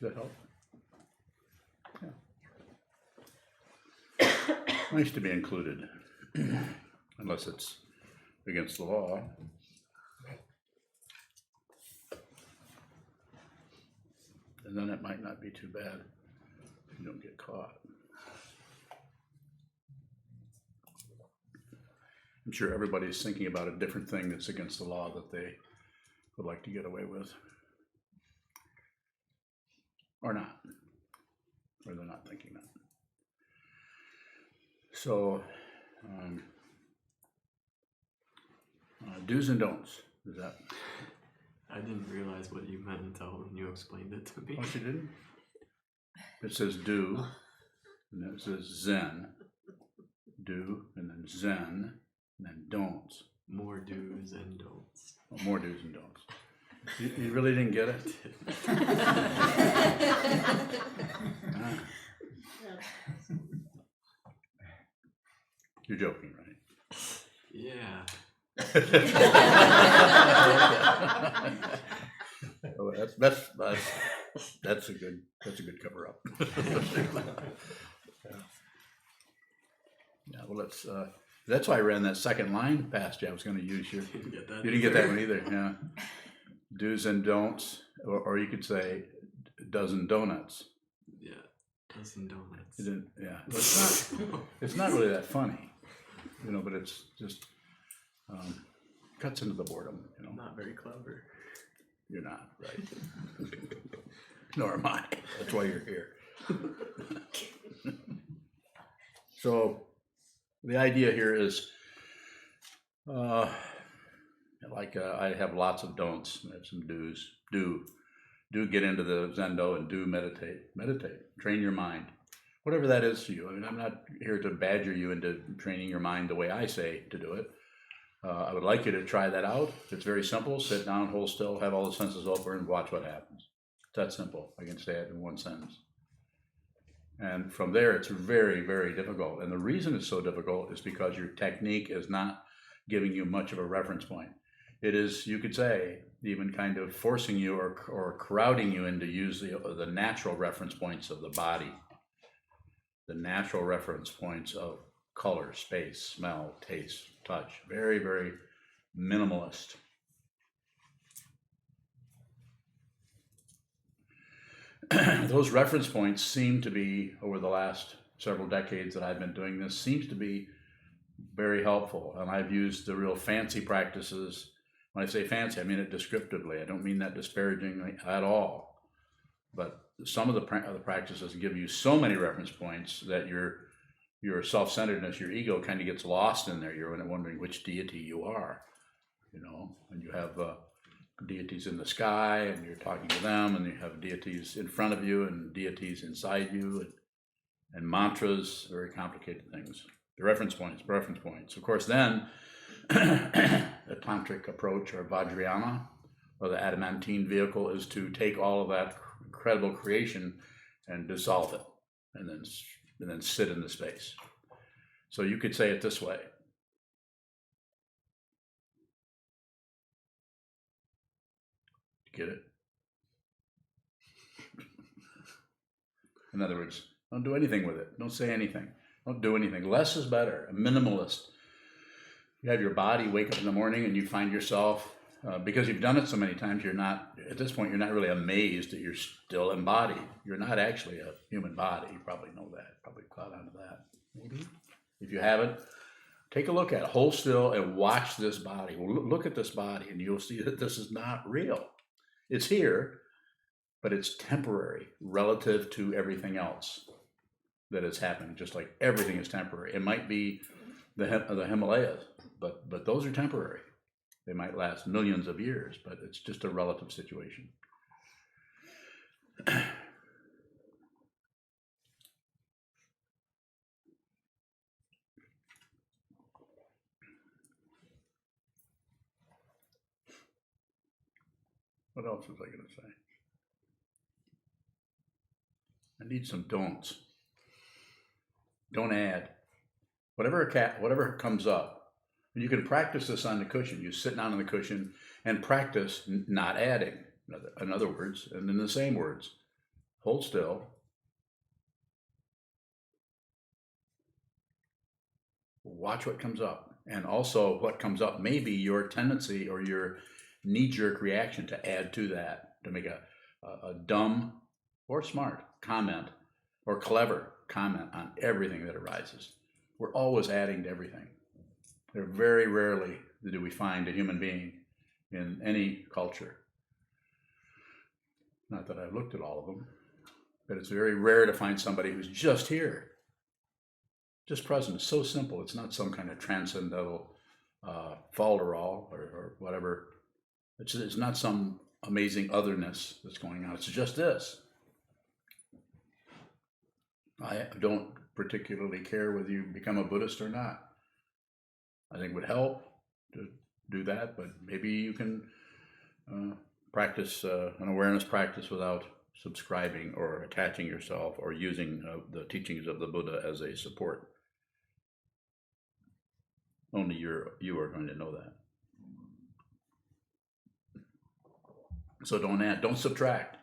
Does that help? Yeah. Nice to be included, unless it's against the law. And then it might not be too bad if you don't get caught. I'm sure everybody's thinking about a different thing that's against the law that they would like to get away with. Or not. Or they're not thinking that. So, do's and don'ts. Is that? I didn't realize what you meant until when you explained it to me. Oh, she didn't? It says do, and then it says zen. Do, and then zen, and then don'ts. More do's and don'ts. Oh, more do's and don'ts. You really didn't get it? Ah. You're joking, right? Yeah. Oh, that's a good cover up. Yeah, well, that's why I ran that second line past you. I was going to use your. Didn't get that. You didn't get that one either. Yeah, do's and don'ts, or you could say dozen donuts. Yeah, dozen donuts. You didn't, yeah, well, it's not really that funny, but it's just cuts into the boredom. Not very clever. You're not, right? Nor am I. That's why you're here. So the idea here is, I have lots of don'ts. I have some do's. Do get into the zendo and do meditate. Train your mind. Whatever that is to you. I mean, I'm not here to badger you into training your mind the way I say to do it. I would like you to try that out. It's very simple. Sit down, hold still, have all the senses open, and watch what happens. It's that simple. I can say it in one sentence. And from there, it's very, very difficult. And the reason it's so difficult is because your technique is not giving you much of a reference point. It is, you could say, even kind of forcing you or crowding you into use the natural reference points of the body, the natural reference points of color, space, smell, taste, touch. Very, very minimalist. Those reference points seem to be, over the last several decades that I've been doing this, seems to be very helpful. And I've used the real fancy practices. When I say fancy, I mean it descriptively. I don't mean that disparagingly at all. But some of the practices give you so many reference points that your self-centeredness, your ego kind of gets lost in there. You're wondering which deity you are, and you have deities in the sky and you're talking to them, and you have deities in front of you and deities inside you, and mantras, very complicated things. The reference points. Of course, then the tantric approach, or Vajrayana, or the adamantine vehicle, is to take all of that incredible creation and dissolve it, and then sit in the space. So you could say it this way. Get it? In other words, don't do anything with it. Don't say anything. Don't do anything. Less is better. A minimalist. You have your body wake up in the morning and you find yourself, because you've done it so many times, at this point, you're not really amazed that you're still embodied. You're not actually a human body. You probably know that. Probably caught on to that. Maybe. If you haven't, take a look at it. Hold still and watch this body. Look at this body and you'll see that this is not real. It's here, but it's temporary relative to everything else that is happening, just like everything is temporary. It might be the Himalayas, but those are temporary. They might last millions of years, but it's just a relative situation. What else was I going to say? I need some don'ts. Don't add. Whatever comes up, and you can practice this on the cushion. You sit down on the cushion and practice not adding. In other words, and in the same words, hold still, watch what comes up. And also, what comes up may be your tendency or your knee-jerk reaction to add to that, to make a dumb or smart comment or clever comment on everything that arises. We're always adding to everything. There very rarely do we find a human being in any culture. Not that I've looked at all of them, but it's very rare to find somebody who's just here, just present. It's so simple. It's not some kind of transcendental falderall or whatever. It's not some amazing otherness that's going on. It's just this. I don't particularly care whether you become a Buddhist or not. I think it would help to do that, but maybe you can practice an awareness practice without subscribing or attaching yourself or using the teachings of the Buddha as a support. Only you are going to know that. So don't add, don't subtract.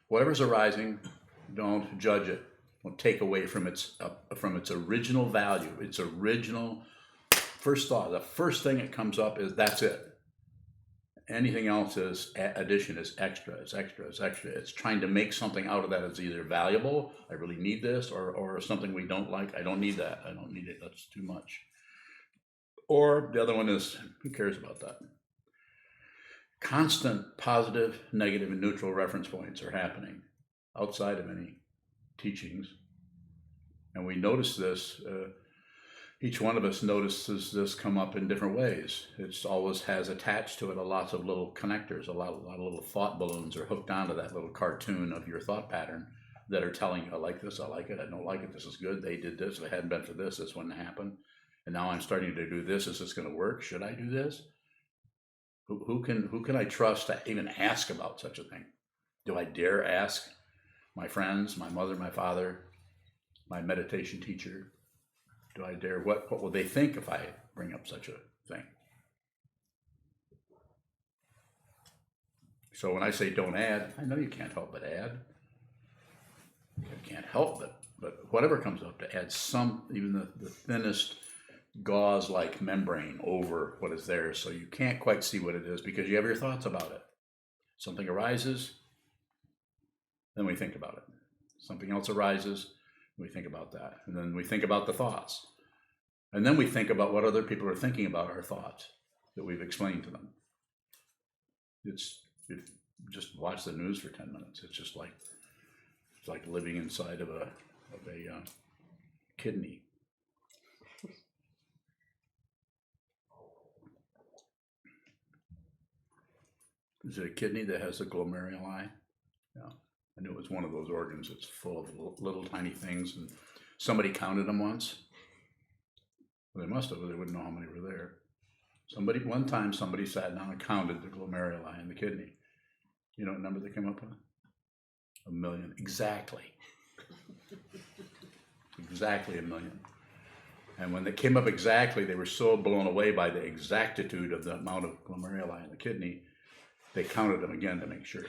Whatever's arising, don't judge it. Don't take away from its original value, its original first thought. The first thing that comes up is that's it. Anything else is addition, is extra, it's extra, it's extra. It's trying to make something out of that as either valuable, I really need this, or something we don't like, I don't need that, I don't need it, that's too much. Or the other one is, who cares about that? Constant positive, negative, and neutral reference points are happening outside of any teachings. And we notice this, each one of us notices this come up in different ways. It always has attached to it a lot of little connectors, a lot of little thought balloons are hooked onto that little cartoon of your thought pattern that are telling you, I like this, I like it, I don't like it, this is good, they did this, if it hadn't been for this, this wouldn't happen. And now I'm starting to do this, is this going to work? Should I do this? Who can I trust to even ask about such a thing? Do I dare ask my friends, my mother, my father, my meditation teacher? Do I dare? What will they think if I bring up such a thing? So when I say don't add, I know you can't help but add. You can't help but whatever comes up, to add some, even the thinnest gauze-like membrane over what is there, so you can't quite see what it is because you have your thoughts about it. Something arises, then we think about it. Something else arises, we think about that. And then we think about the thoughts. And then we think about what other people are thinking about our thoughts that we've explained to them. Just watch the news for 10 minutes. It's like living inside of a kidney. Is it a kidney that has the glomeruli? Yeah. I knew it was one of those organs that's full of little tiny things, and somebody counted them once. Well, they must have, or they wouldn't know how many were there. One time somebody sat down and counted the glomeruli in the kidney. You know what number they came up with? 1 million. Exactly. Exactly 1 million. And when they came up exactly, they were so blown away by the exactitude of the amount of glomeruli in the kidney, they counted them again to make sure.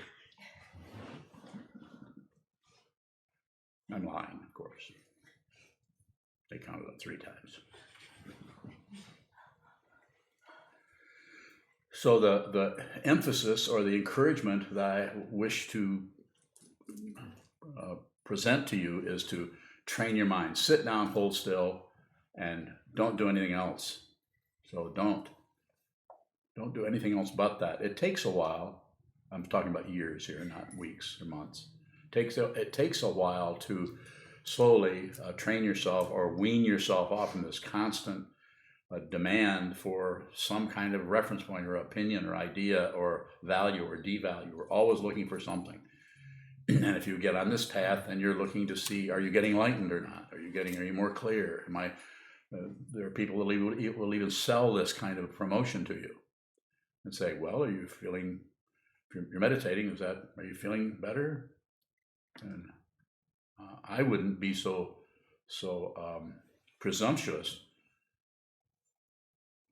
I'm lying, of course. They counted them 3 times. So the emphasis or the encouragement that I wish to present to you is to train your mind. Sit down, hold still, and don't do anything else. So don't do anything else but that. It takes a while. I'm talking about years here, not weeks or months. It takes a while to slowly train yourself or wean yourself off from this constant demand for some kind of reference point or opinion or idea or value or devalue. We're always looking for something. And if you get on this path, then you're looking to see, are you getting enlightened or not? Are you more clear? There are people that will even sell this kind of promotion to you and say, well, are you feeling, if you're meditating, are you feeling better? And I wouldn't be so presumptuous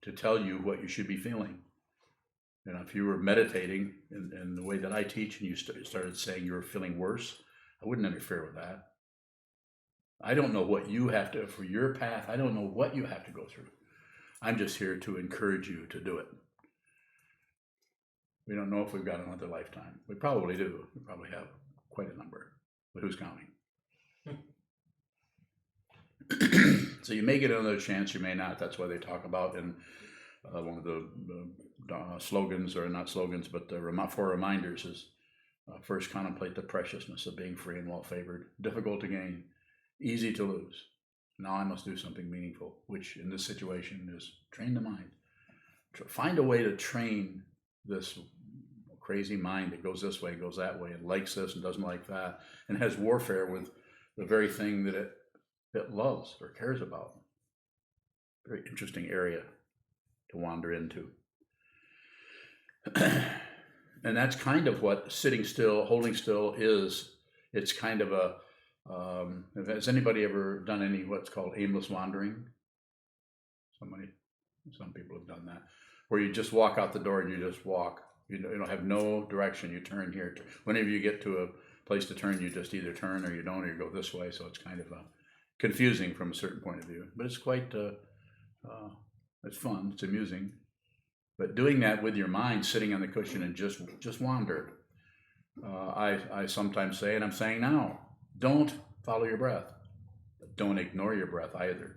to tell you what you should be feeling. If you were meditating in the way that I teach and you started saying you were feeling worse, I wouldn't interfere with that. I don't know what you have to, for your path, I don't know what you have to go through. I'm just here to encourage you to do it. We don't know if we've got another lifetime. We probably do. We probably have quite a number, but who's counting? So you may get another chance, you may not. That's why they talk about in one of the slogans, or not slogans, but for reminders is first contemplate the preciousness of being free and well favored, difficult to gain, easy to lose. Now I must do something meaningful, which in this situation is train the mind. Find a way to train this crazy mind that goes this way, goes that way, and likes this and doesn't like that, and has warfare with the very thing that it loves or cares about. Very interesting area to wander into. And that's kind of what sitting still, holding still is. It's kind of a, has anybody ever done any what's called aimless wandering? Some people have done that, where you just walk out the door and you just walk. You don't have no direction. You turn here. Whenever you get to a place to turn, you just either turn or you don't, or you go this way. So it's kind of confusing from a certain point of view, but it's quite, it's fun. It's amusing. But doing that with your mind, sitting on the cushion and just wander. I sometimes say, and I'm saying now, don't follow your breath, but don't ignore your breath either.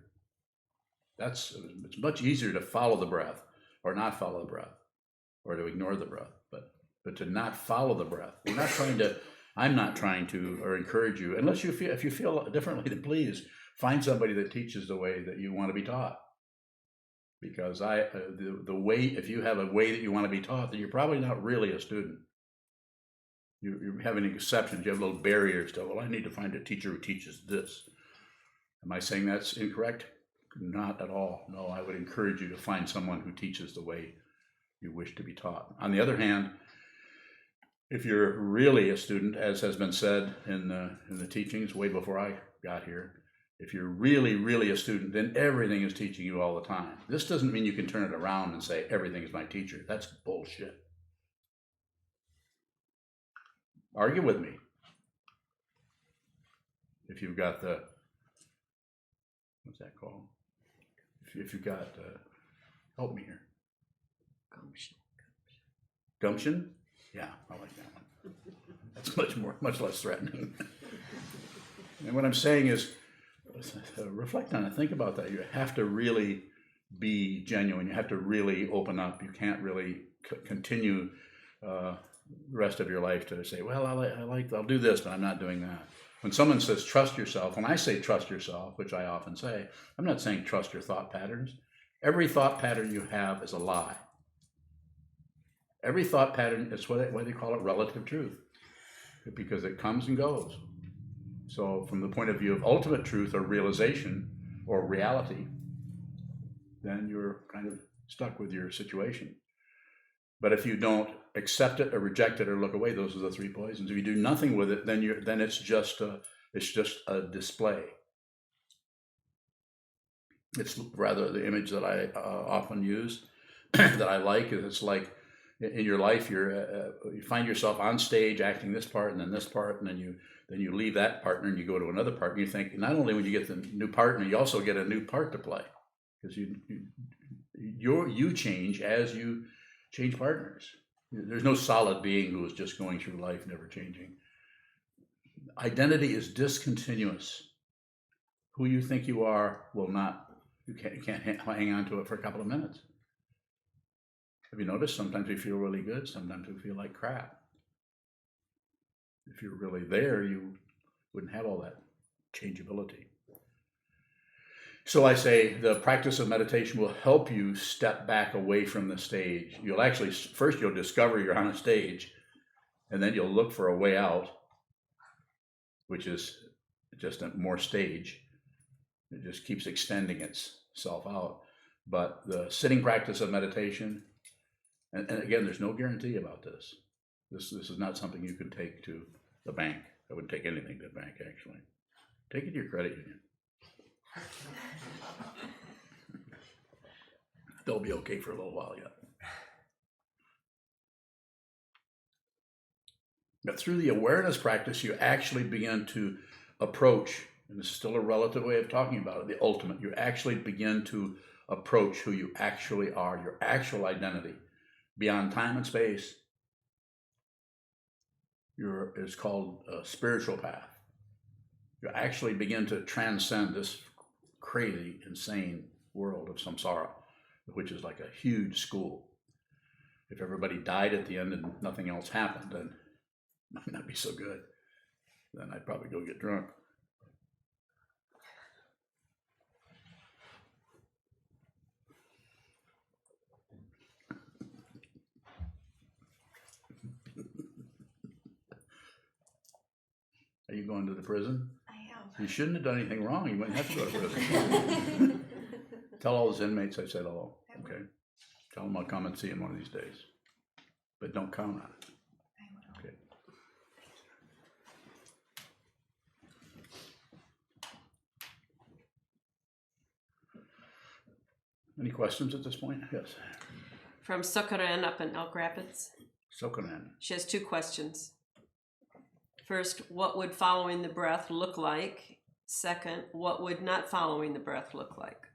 It's much easier to follow the breath or not follow the breath, or to ignore the breath, but to not follow the breath. I'm not trying to or encourage you, unless if you feel differently, then please find somebody that teaches the way that you want to be taught. Because the way, if you have a way that you want to be taught, then you're probably not really a student. You're having exceptions. You have little barriers to, well, I need to find a teacher who teaches this. Am I saying that's incorrect? Not at all. No, I would encourage you to find someone who teaches the way you wish to be taught. On the other hand, if you're really a student, as has been said in the teachings way before I got here, if you're really, really a student, then everything is teaching you all the time. This doesn't mean you can turn it around and say, everything is my teacher. That's bullshit. Argue with me. If you've got what's that called? If you've got, help me here. Gumption? Yeah, I like that one. That's much less threatening. And what I'm saying is, reflect on it. Think about that. You have to really be genuine. You have to really open up. You can't really continue the rest of your life to say, well, I'll do this, but I'm not doing that. When someone says trust yourself, when I say trust yourself, which I often say, I'm not saying trust your thought patterns. Every thought pattern you have is a lie. Every thought pattern, it's what they call it relative truth, because it comes and goes. So from the point of view of ultimate truth or realization or reality, then you're kind of stuck with your situation. But if you don't accept it or reject it or look away, those are the three poisons. If you do nothing with it, then it's just a display. It's rather the image that I often use that I like is, it's like in your life you find yourself on stage acting this part and then this part, and then you leave that partner and you go to another partner. You think not only when you get the new partner, you also get a new part to play, because you change as you change partners. There's no solid being who is just going through life never changing. Identity is discontinuous. Who you think you are will not. You can't hang on to it for a couple of minutes. Have you noticed? Sometimes we feel really good. Sometimes we feel like crap. If you're really there, you wouldn't have all that changeability. So I say the practice of meditation will help you step back away from the stage. First you'll discover you're on a stage, and then you'll look for a way out, which is just more stage. It just keeps extending itself out. But the sitting practice of meditation, and again, there's no guarantee about this. This is not something you can take to the bank. I wouldn't take anything to the bank, actually. Take it to your credit union. They'll be okay for a little while yet. But through the awareness practice, you actually begin to approach, and this is still a relative way of talking about it, the ultimate. You actually begin to approach who you actually are, your actual identity, beyond time and space. It's called a spiritual path. You actually begin to transcend this crazy, insane world of samsara, which is like a huge school. If everybody died at the end and nothing else happened, then it might not be so good. Then I'd probably go get drunk. Are you going to the prison? I am. You shouldn't have done anything wrong. You wouldn't have to go to prison. Tell all those inmates I said hello. Okay. Tell them I'll come and see them one of these days. But don't count on it. I will. Okay. Any questions at this point? Yes. From Sokuzan up in Elk Rapids. Sokuzan. She has 2 questions. First, what would following the breath look like? Second, what would not following the breath look like?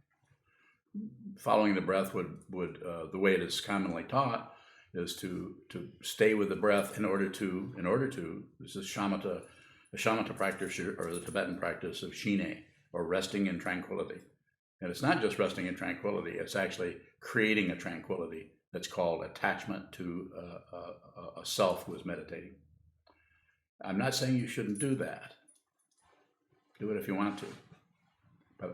Following the breath would the way it is commonly taught is to stay with the breath in order to this is the shamatha practice or the Tibetan practice of shine, or resting in tranquility. And it's not just resting in tranquility, it's actually creating a tranquility that's called attachment to a self who is meditating. I'm not saying you shouldn't do that. Do it if you want to.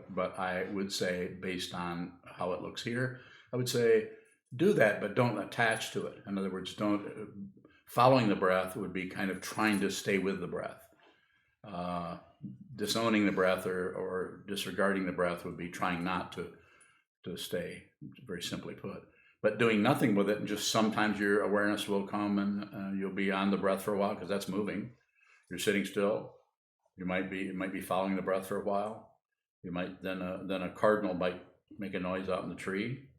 But I would say, based on how it looks here, I would say do that, but don't attach to it. In other words, following the breath would be kind of trying to stay with the breath. Disowning the breath or disregarding the breath would be trying not to stay, very simply put. But doing nothing with it, and just sometimes your awareness will come and you'll be on the breath for a while because that's moving. You're sitting still. You might be following the breath for a while. You might then a cardinal might make a noise out in the tree.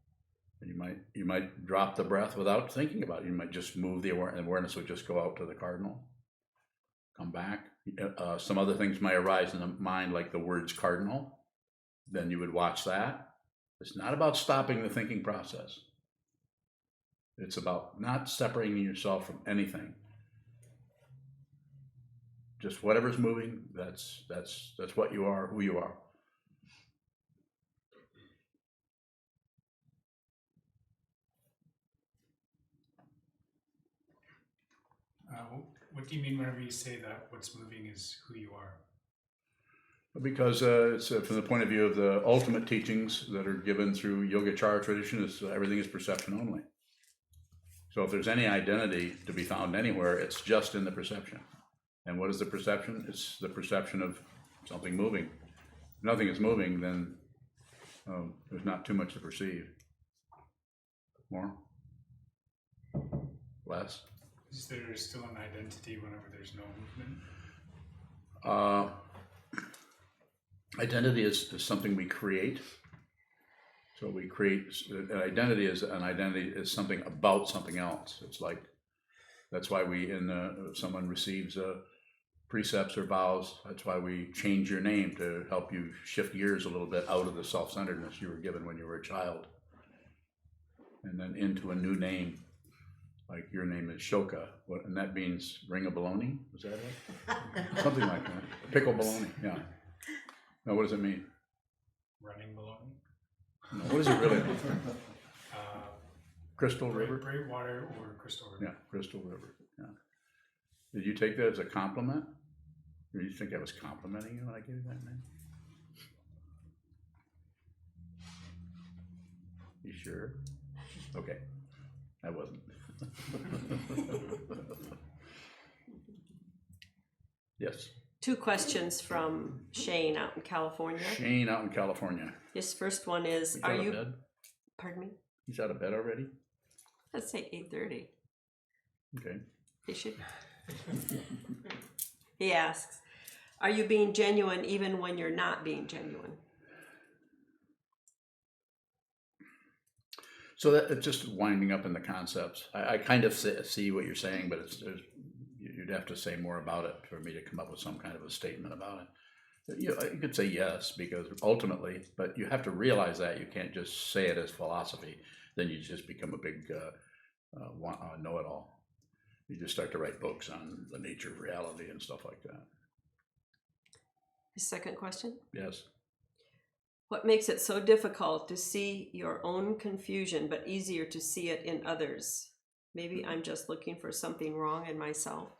And you might drop the breath without thinking about it. You might just move the awareness would just go out to the cardinal. Come back. Some other things might arise in the mind, like the words cardinal. Then you would watch that. It's not about stopping the thinking process. It's about not separating yourself from anything. Just whatever's moving, that's what you are, who you are. What do you mean whenever you say that what's moving is who you are? Because it's from the point of view of the ultimate teachings that are given through Yogacara tradition, is everything is perception only. So if there's any identity to be found anywhere, it's just in the perception. And what is the perception? It's the perception of something moving. If nothing is moving, then there's not too much to perceive. More? Less? Is there still an identity whenever there's no movement? Identity is something we create. So we create an identity is something about something else. It's like that's why someone receives precepts or vows. That's why we change your name, to help you shift gears a little bit out of the self-centeredness you were given when you were a child, and then into a new name. Like your name is Shoka, and that means ring of bologna. Is that it? Something like that. Pickle bologna. Yeah. Now, what does it mean? Running baloney? No, what does it really mean? Crystal River? Bright water or crystal river. Yeah, Crystal River. Yeah. Did you take that as a compliment? Or did you think I was complimenting you when I gave you that name? You sure? Okay. I wasn't. Yes. 2 questions from Shane out in California. Shane out in California. His first one is, He's out of bed? Pardon me? He's out of bed already? Let's say 8:30. Okay. He should. He asks, are you being genuine even when you're not being genuine? So that it's just winding up in the concepts. I kind of see what you're saying, but you'd have to say more about it for me to come up with some kind of a statement about it. You could say yes, because ultimately, but you have to realize that you can't just say it as philosophy. Then you just become a big know-it-all. You just start to write books on the nature of reality and stuff like that. Second question. Yes. What makes it so difficult to see your own confusion, but easier to see it in others? Maybe I'm just looking for something wrong in myself.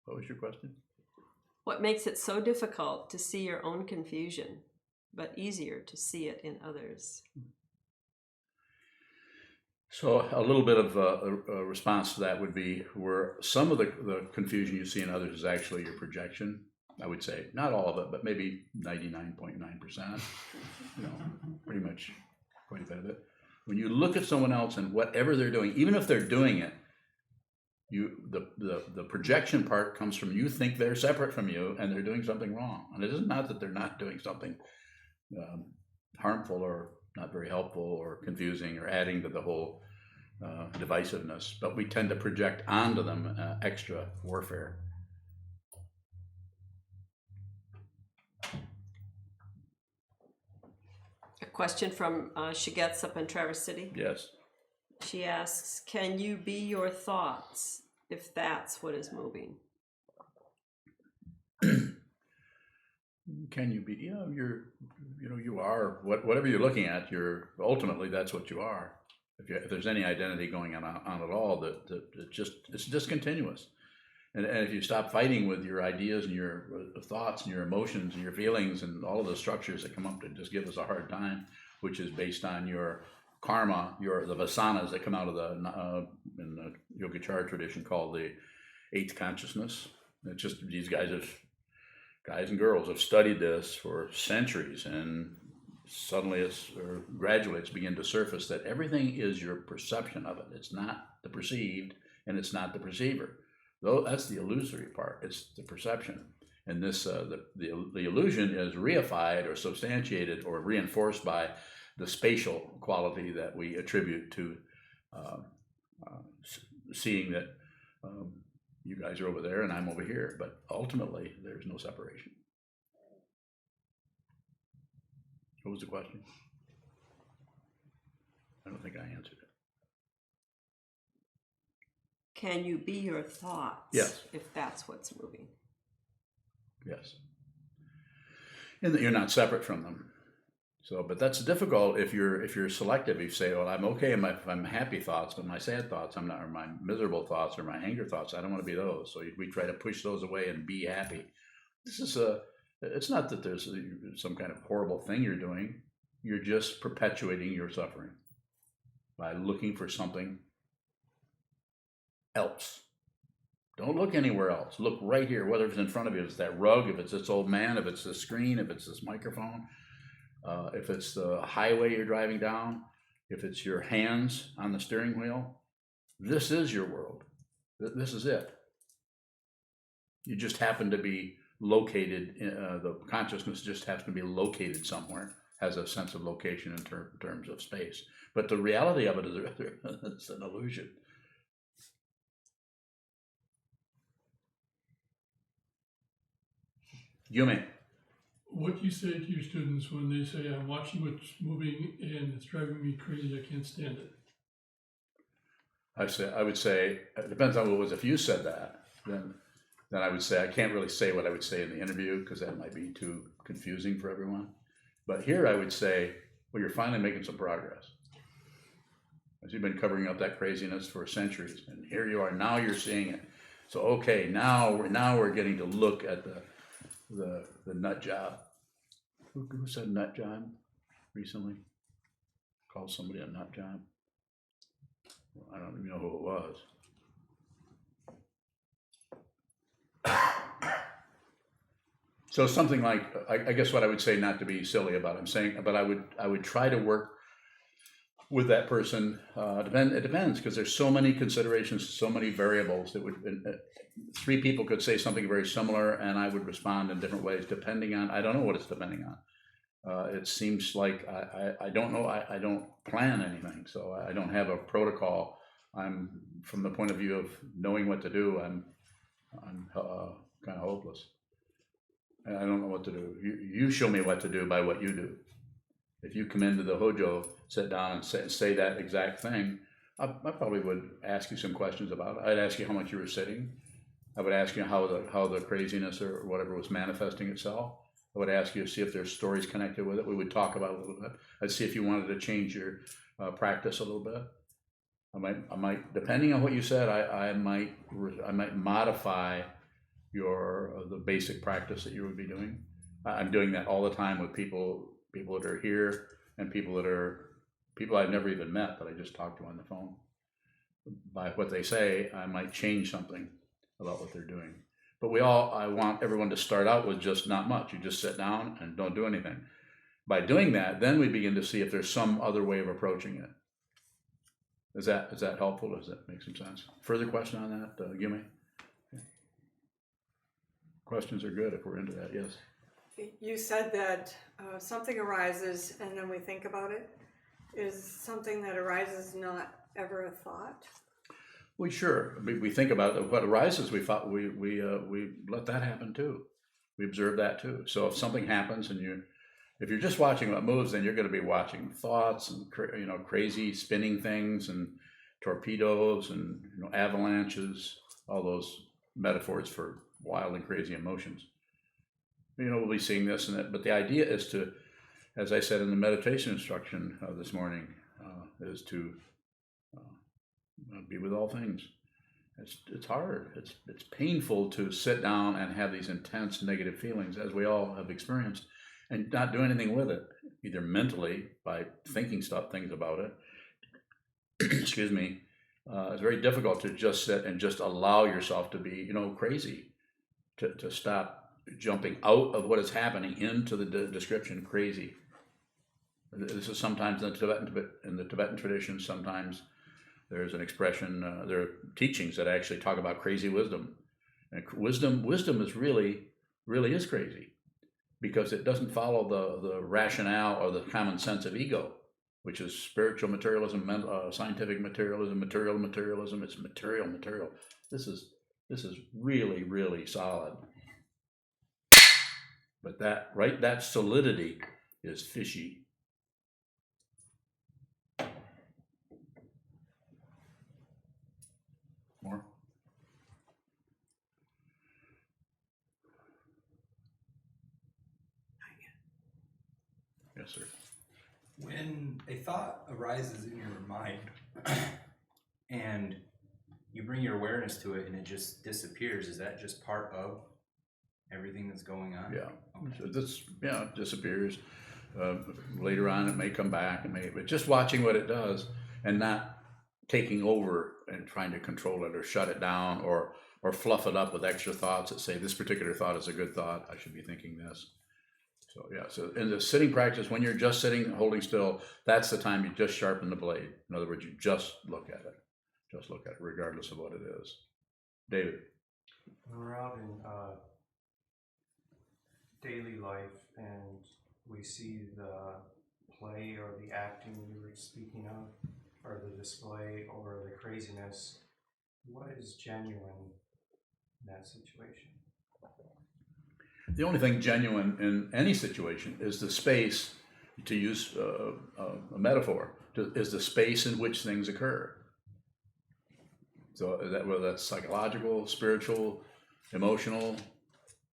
What was your question? What makes it so difficult to see your own confusion, but easier to see it in others? So a little bit of a response to that would be where some of the confusion you see in others is actually your projection. I would say not all of it, but maybe 99.9%. Pretty much quite a bit of it. When you look at someone else and whatever they're doing, even if they're doing it, the projection part comes from you think they're separate from you and they're doing something wrong. And it is not that they're not doing something harmful or not very helpful or confusing or adding to the whole divisiveness, but we tend to project onto them extra warfare. A question from Shigetsu up in Traverse City. Yes. She asks, can you be your thoughts if that's what is moving? Can you be? You are whatever you're looking at. Ultimately that's what you are. If there's any identity going on at all, it's discontinuous. And if you stop fighting with your ideas and your thoughts and your emotions and your feelings and all of the structures that come up to just give us a hard time, which is based on your karma, the vasanas that come out of in the Yogacara tradition called the eighth consciousness. It's just these guys and girls have studied this for centuries, and suddenly gradually it's beginning to surface that everything is your perception of it. It's not the perceived, and it's not the perceiver. Though that's the illusory part. It's the perception, and this the illusion is reified or substantiated or reinforced by the spatial quality that we attribute to seeing that you guys are over there and I'm over here, but ultimately there's no separation. What was the question? I don't think I answered it. Can you be your thoughts? Yes. If that's what's moving? Yes. And that you're not separate from them. So, but that's difficult if you're selective. You say, "Well, I'm okay if I'm happy thoughts, but my sad thoughts, I'm not, or my miserable thoughts, or my anger thoughts, I don't want to be those." So we try to push those away and be happy. It's not that there's some kind of horrible thing you're doing. You're just perpetuating your suffering by looking for something else. Don't look anywhere else. Look right here, whether it's in front of you, if it's that rug, if it's this old man, if it's the screen, if it's this microphone. If it's the highway you're driving down, if it's your hands on the steering wheel, this is your world. This is it. You just happen to be located, the consciousness just happens to be located somewhere, has a sense of location in terms of space. But the reality of it is it's an illusion. Yume. What you say to your students when they say, "I'm watching what's moving and it's driving me crazy, I can't stand it"? I would say it depends on what it was. If you said that, then I would say I can't really say what I would say in the interview because that might be too confusing for everyone. But here I would say, well, you're finally making some progress. As you've been covering up that craziness for centuries, and here you are. Now you're seeing it. So okay, now we're getting to look at the nut job. Who said nut job recently? Called somebody a nut job? Well, I don't even know who it was. So something like, I guess what I would say, not to be silly about it, I'm saying, but I would try to work with that person. It depends because there's so many considerations, so many variables that would. Three people could say something very similar, and I would respond in different ways depending on. I don't know what it's depending on. It seems like I don't know. I don't plan anything, so I don't have a protocol. I'm from the point of view of knowing what to do. I'm kind of hopeless. And I don't know what to do. You show me what to do by what you do. If you come into the Hojo, sit down and say that exact thing, I probably would ask you some questions about it. I'd ask you how much you were sitting. I would ask you how the craziness or whatever was manifesting itself. I would ask you to see if there's stories connected with it. We would talk about it a little bit. I'd see if you wanted to change your practice a little bit. I might, depending on what you said, I might modify the basic practice that you would be doing. I'm doing that all the time with people that are here and people I've never even met that I just talked to on the phone. By what they say, I might change something about what they're doing. But I want everyone to start out with just not much. You just sit down and don't do anything. By doing that, then we begin to see if there's some other way of approaching it. Is that helpful? Does that make some sense? Further question on that, Gimme? Okay. Questions are good if we're into that, yes. You said that something arises and then we think about it. Is something that arises not ever a thought? Well, sure. We think about it. What arises, we let that happen too. We observe that too. So if something happens and if you're just watching what moves, then you're going to be watching thoughts and crazy spinning things and torpedoes and avalanches, all those metaphors for wild and crazy emotions. We'll be seeing this and that. But the idea is to, as I said in the meditation instruction this morning, is to be with all things. It's hard. It's painful to sit down and have these intense negative feelings, as we all have experienced, and not do anything with it, either mentally by thinking things about it. Excuse me. It's very difficult to just sit and just allow yourself to be, crazy, to stop jumping out of what is happening into the description crazy. This is sometimes in the Tibetan tradition. Sometimes there's an expression. There are teachings that actually talk about crazy wisdom, and wisdom is really is crazy because it doesn't follow the rationale or the common sense of ego, which is spiritual materialism, scientific materialism, materialism. It's material. This is really solid. But that solidity is fishy. More? Yes, sir. When a thought arises in your mind and you bring your awareness to it and it just disappears, is that just part of everything that's going on? Yeah. Okay. So it disappears. Later on, it may come back. But just watching what it does and not taking over and trying to control it or shut it down or fluff it up with extra thoughts that say this particular thought is a good thought. I should be thinking this. So so in the sitting practice, when you're just sitting, holding still, that's the time you just sharpen the blade. In other words, you just look at it. Just look at it, regardless of what it is. David. When we're out in daily life and we see the play or the acting you were speaking of, or the display or the craziness, what is genuine in that situation? The only thing genuine in any situation is the space, to use a metaphor, is the space in which things occur. So whether that's psychological, spiritual, emotional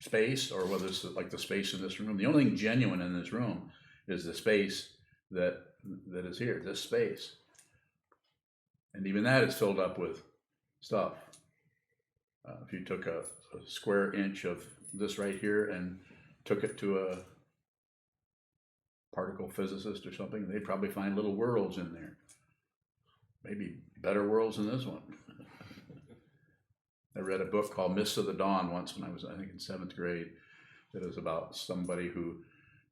space, or whether it's like the space in this room. The only thing genuine in this room is the space that is here, this space. And even that is filled up with stuff. If you took a square inch of this right here and took it to a particle physicist or something, they'd probably find little worlds in there. Maybe better worlds than this one. I read a book called Mists of the Dawn once when I was, I think, in 7th grade. That was about somebody who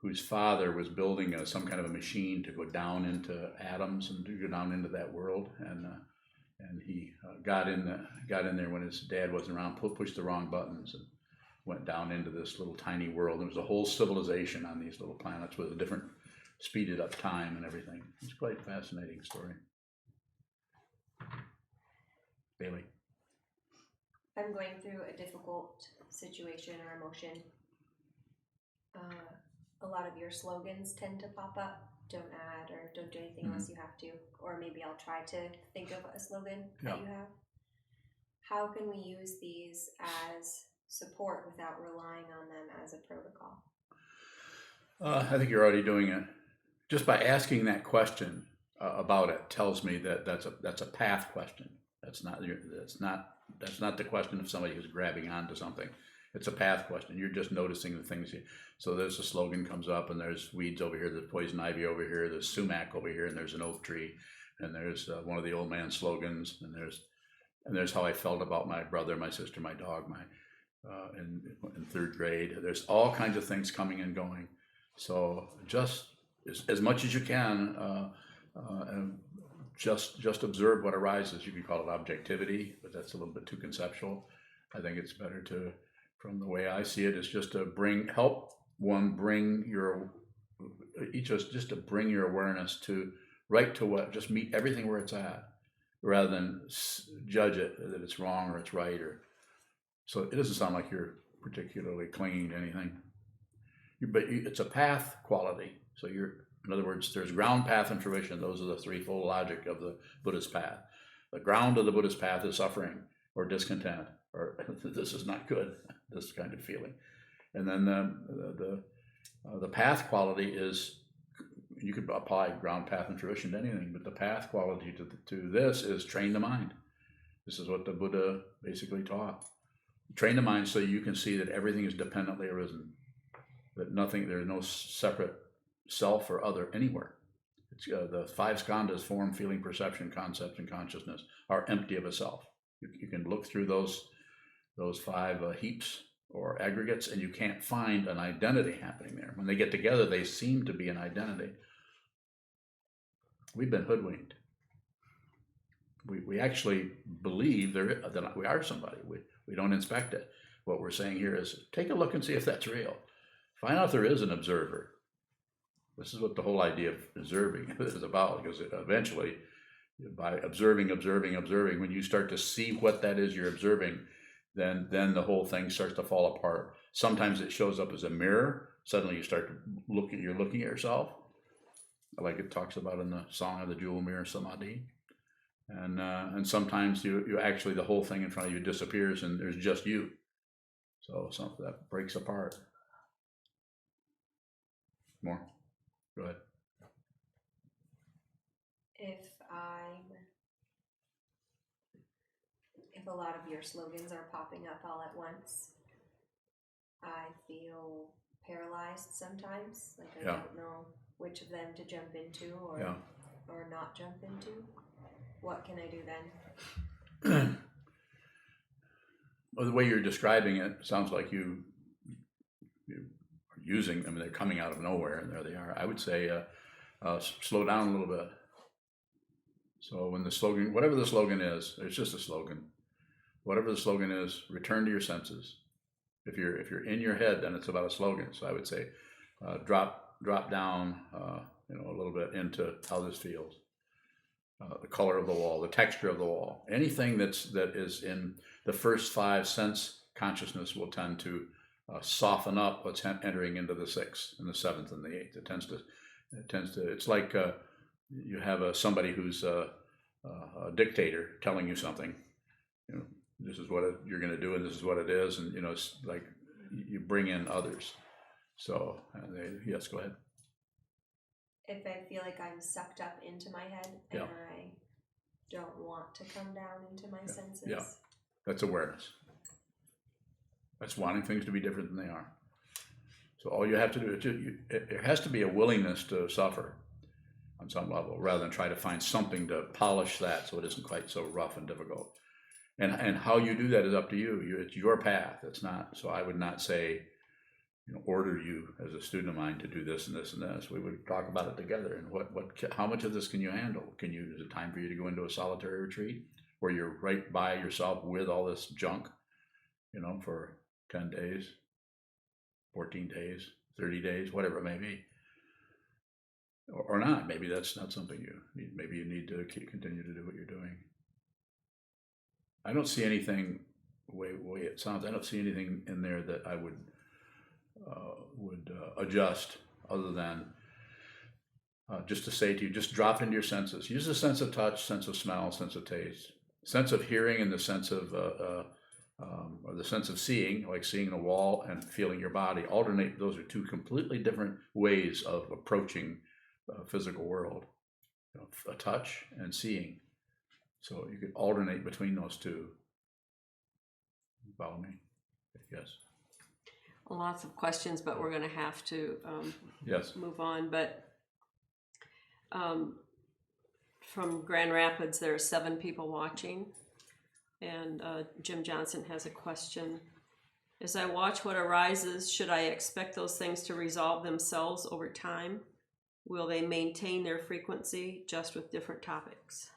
whose father was building some kind of a machine to go down into atoms and to go down into that world, and he got in there when his dad wasn't around, pushed the wrong buttons, and went down into this little tiny world. There was a whole civilization on these little planets with a different speeded up time and everything. It's quite a fascinating story. Bailey. I'm going through a difficult situation or emotion. A lot of your slogans tend to pop up. Don't add or don't do anything unless you have to. Or maybe I'll try to think of a slogan that you have. How can we use these as support without relying on them as a protocol? I think you're already doing it. Just by asking that question about it tells me that that's a path question. That's not the question of somebody who's grabbing onto something. It's a path question. You're just noticing the things. So there's a slogan comes up, and there's weeds over here, there's poison ivy over here, there's sumac over here, and there's an oak tree, and there's one of the old man slogans, and there's how I felt about my brother, my sister, my dog, in third grade. There's all kinds of things coming and going. So just as much as you can, and just observe what arises. You can call it objectivity, but that's a little bit too conceptual. I think it's better to, from the way I see it, is just to bring your awareness to right to what, just meet everything where it's at, rather than judge it that it's wrong or it's right. Or so it doesn't sound like you're particularly clinging to anything. But it's a path quality. So in other words, there's ground, path, and fruition. Those are the threefold logic of the Buddhist path. The ground of the Buddhist path is suffering or discontent, or this is not good, this kind of feeling. And then the path quality is, you could apply ground, path, and fruition to anything, but the path quality to this is train the mind. This is what the Buddha basically taught. Train the mind so you can see that everything is dependently arisen, that there's no separate self or other anywhere. It's the five skandhas, form, feeling, perception, concept, and consciousness, are empty of a self. You can look through those five heaps or aggregates, and you can't find an identity happening there. When they get together, they seem to be an identity. We've been hoodwinked. We actually believe that we are somebody. We don't inspect it. What we're saying here is take a look and see if that's real. Find out if there is an observer. This is what the whole idea of observing is about, because eventually, by observing, when you start to see what that is you're observing, then the whole thing starts to fall apart. Sometimes it shows up as a mirror. Suddenly you start to you're looking at yourself, like it talks about in the Song of the Jewel Mirror Samadhi. And sometimes you actually, the whole thing in front of you disappears and there's just you. So something that breaks apart. More? Go ahead. If a lot of your slogans are popping up all at once, I feel paralyzed sometimes. Like I don't know which of them to jump into or not jump into. What can I do then? Well, the way you're describing it sounds like you are using them. They're coming out of nowhere, and there they are. I would say slow down a little bit. So when the slogan, whatever the slogan is, it's just a slogan. Whatever the slogan is, return to your senses. If you're in your head, then it's about a slogan. So I would say drop down a little bit into how this feels. The color of the wall, the texture of the wall, anything that is in the first five sense consciousness will tend to soften up what's entering into the sixth and the seventh and the eighth. It tends to. It's like you have somebody who's a dictator telling you something. This is what you're going to do, and this is what it is, and it's like you bring in others. So yes, go ahead. If I feel like I'm sucked up into my head and I don't want to come down into my senses. Yeah, that's awareness. That's wanting things to be different than they are. So all you have to do, there has to be a willingness to suffer on some level, rather than try to find something to polish that so it isn't quite so rough and difficult. And how you do that is up to you. It's your path. It's not. So I would not say, order you as a student of mine to do this and this and this. We would talk about it together. And how much of this can you handle? Is it time for you to go into a solitary retreat where you're right by yourself with all this junk, for 10 days, 14 days, 30 days, whatever it may be, or not? Maybe that's not something you need. Maybe you need to continue to do what you're doing. I don't see anything, way it sounds, I don't see anything in there that I would adjust, other than just to say to you, just drop into your senses. Use the sense of touch, sense of smell, sense of taste, sense of hearing, and the sense of or the sense of seeing, like seeing the wall and feeling your body. Alternate. Those are two completely different ways of approaching the physical world. A touch and seeing. So you could alternate between those two. Follow me? Yes. Lots of questions, but we're going to have to Yes. move on. But from Grand Rapids, there are 7 people watching, and Jim Johnson has a question. As I watch what arises, should I expect those things to resolve themselves over time? Will they maintain their frequency, just with different topics?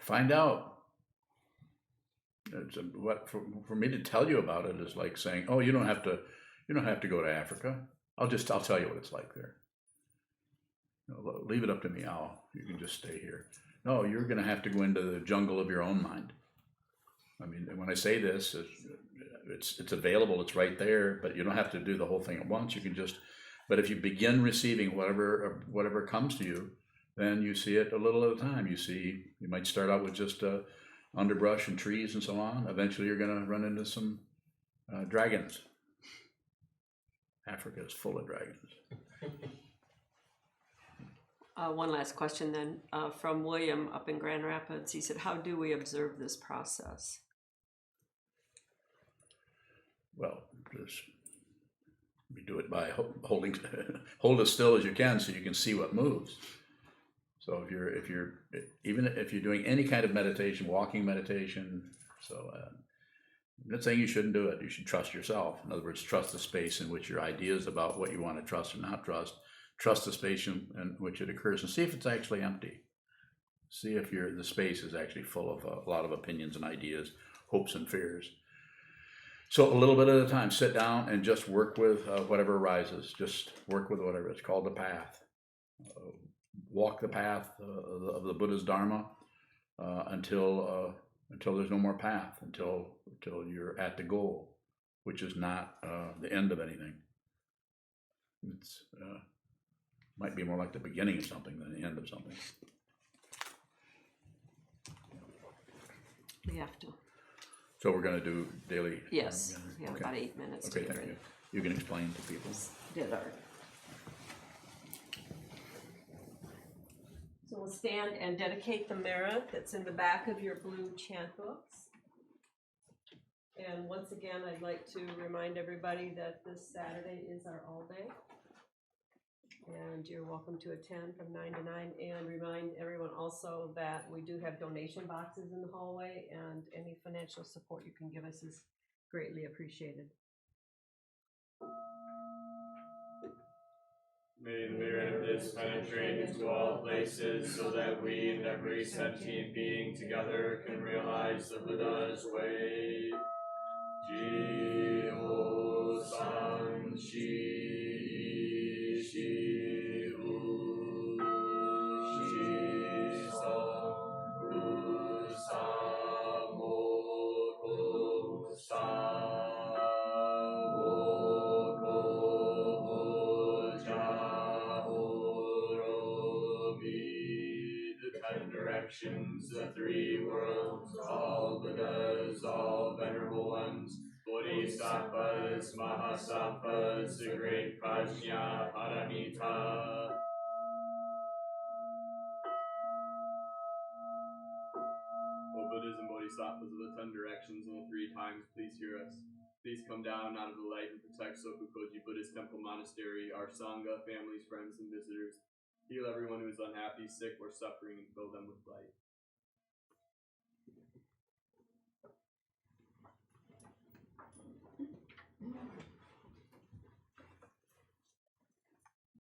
Find out. For me to tell you about it is like saying, "Oh, you don't have to go to Africa. I'll tell you what it's like there. Leave it up to me. You can just stay here." No, you're going to have to go into the jungle of your own mind. I mean, when I say this, it's available. It's right there, but you don't have to do the whole thing at once. You can just. But if you begin receiving whatever comes to you, then you see it a little at a time. You might start out with just underbrush and trees and so on. Eventually you're going to run into some dragons. Africa is full of dragons. One last question then, from William up in Grand Rapids. He said, how do we observe this process? Well, we do it by hold as still as you can so you can see what moves. So if you're doing any kind of meditation, walking meditation, I'm not saying you shouldn't do it. You should trust yourself. In other words, trust the space in which your ideas about what you want to trust or not trust the space in which it occurs, and see if it's actually empty. See if the space is actually full of a lot of opinions and ideas, hopes and fears. So a little bit at a time, sit down and just work with whatever arises. Just work with whatever. It's called the path. Walk the path of the Buddha's Dharma until there's no more path, until you're at the goal, which is not the end of anything. It's might be more like the beginning of something than the end of something. We have to. So we're going to do daily. Yes, we have Okay. about 8 minutes. Okay, to get thank ready. you. You can explain to people. Did our. So we'll stand and dedicate the merit that's in the back of your blue chant books. And once again, I'd like to remind everybody that this Saturday is our all day. And you're welcome to attend from 9 to 9. And remind everyone also that we do have donation boxes in the hallway, and any financial support you can give us is greatly appreciated. May the merit of this penetrate into all places, so that we and every sentient being together can realize the Buddha's way. Ji-ho san shi shi u shi song u sa mo ko sa wo ko ja ho ro mi. The 10 directions, the 3 worlds, all Buddhas, all venerable ones, Bodhisattvas, Mahasattvas, the great Prajna Paramita. O Buddhas and Bodhisattvas of the 10 directions and the 3 times, please hear us. Please come down out of the light and protect Sokukoji Buddhist Temple Monastery, our Sangha, families, friends, and visitors. Heal everyone who is unhappy, sick, or suffering, and fill them with light.